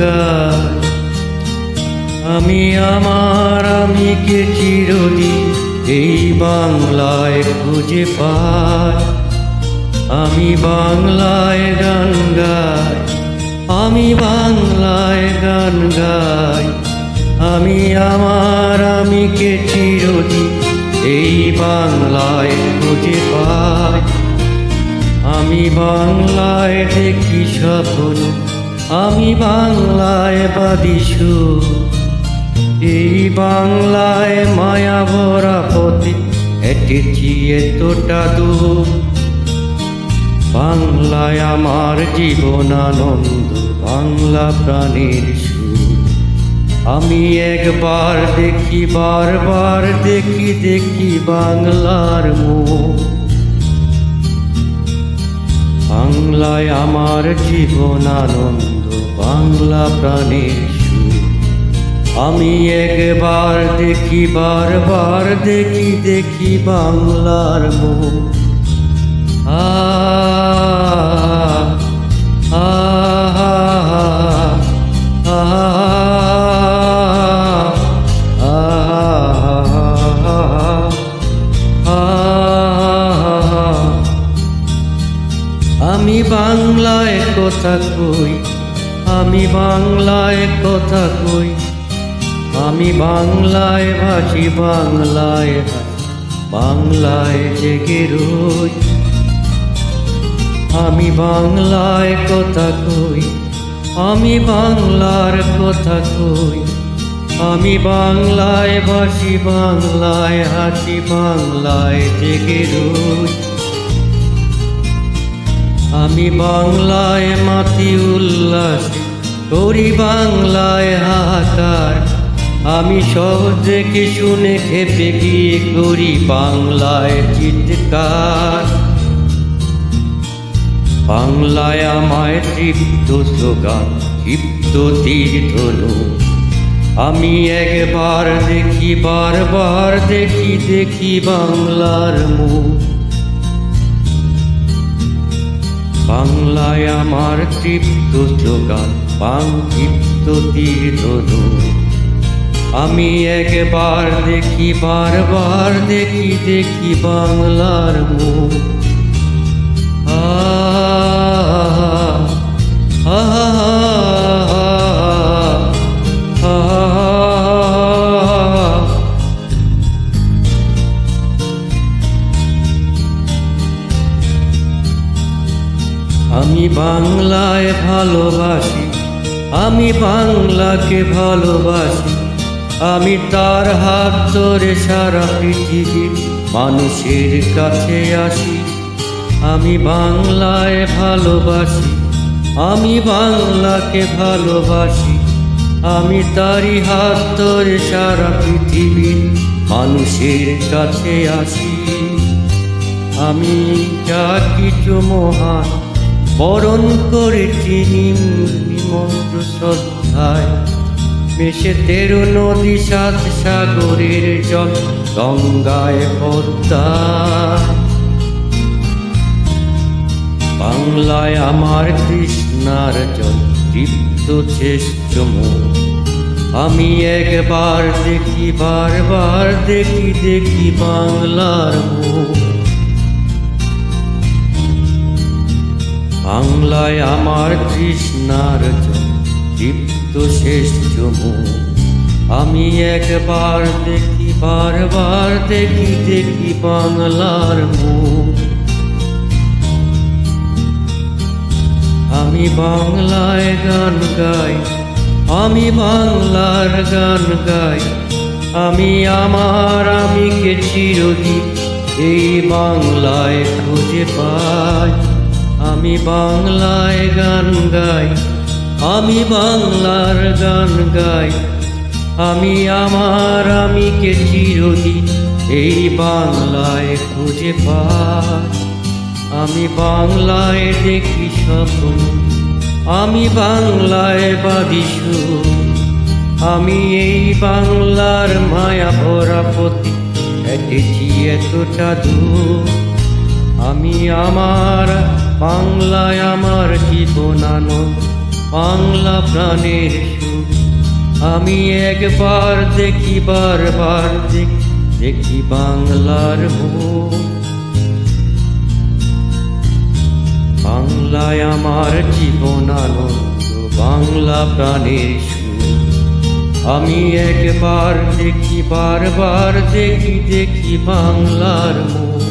গাই। আমি আমার আমিকে চিরদিন এই বাংলায় খুঁজে পাই। আমি বাংলায় গান গাই, আমি বাংলায় গান গাই। আমি আমার আমিকে চিরদিন এই বাংলায় খুঁজে পাই। আমি বাংলায় দেখি স্বপ্ন, আমি বাংলায় বাঁধি সুর। এই বাংলায় মায়া ভরা পথে হেঁটেছি এতটা দূর। বাংলায় আমার জীবন আনন্দ, বাংলা প্রাণের সুর। আমি একবার দেখি, বারবার দেখি, দেখি বাংলার মুখ। বাংলায় আমার জীবন আনন্দ, বাংলা প্রাণের সুর। আমি একবার দেখি, বারবার দেখি, দেখি বাংলার মুখ। আ আ আমি বাংলায় কথা কই, আমি বাংলায় কথা কই। আমি বাংলায় ভাসি, বাংলায় হাসি, বাংলায় জেগে রই। আমি বাংলায় কথা কই, আমি বাংলার কথা কই। আমি বাংলায় ভাসি, বাংলায় হাসি, বাংলায় জেগে রই। আমি বাংলায় মাতি উল্লাসে করি, বাংলায় হাহাকার। আমি শহর থেকে শুনে খেপে গিয়ে করি বাংলায় চিৎকার। বাংলায় আমায় তৃপ্ত স্লোগান, ক্ষিপ্ত তীর ধনু। আমি একবার দেখি, বারবার দেখি, দেখি বাংলার মুখ। বাংলায় আমার তৃপ্ত স্লোগান, ক্ষিপ্ত তীর ধনু। আমি একবার দেখি, বারবার দেখি, দেখি বাংলার মুখ। আমি বাংলায় ভালোবাসি, আমি বাংলাকে ভালোবাসি। আমি তার হাত ধরে সারা পৃথিবীর মানুষের কাছে আসি। আমি বাংলায় ভালোবাসি, আমি বাংলাকে ভালোবাসি। আমি তারই হাত ধরে সারা পৃথিবীর মানুষের কাছে আসি। আমি যা কিছু মহান বরণ করেছি নিমন্ত্র শ্রদ্ধায়। মেশে 13 নদী, 7 সাগরের জল, গঙ্গায় পদ্মা। বাংলায় আমার তৃষ্ণার জল, তৃপ্ত চেষ্ট মুখ। আমি একবার দেখি, বারবার দেখি, দেখি বাংলার মুখ। বাংলায় আমার তৃষ্ণার জল, তৃপ্ত শ্রেষ্ঠ মুখ। আমি একবার দেখি, বারবার দেখি, দেখি বাংলার মুখ। আমি বাংলায় গান গাই, আমি বাংলার গান গাই। আমি আমার আমিকে চিরদিন এই বাংলায় খুঁজে পাই। আমি বাংলায় গান গাই, আমি বাংলার গান গাই। আমি আমার আমিকে চিরদিন এই বাংলায় খুঁজে পাই। আমি বাংলায় দেখি স্বপ্ন, আমি বাংলায় বাঁধি সুর। আমি এই বাংলার মায়া ভরা পথে হেঁটেছি এতটা দূর। আমি আমার বাংলায় আমার জীবন আনন্দ, বাংলা প্রাণের সুর। আমি একবার দেখি, বারবার দেখি, দেখি বাংলার মুখ। বাংলায় আমার জীবন আনন্দ, বাংলা প্রাণের সুর। আমি একবার দেখি, বারবার দেখি, দেখি বাংলার মুখ।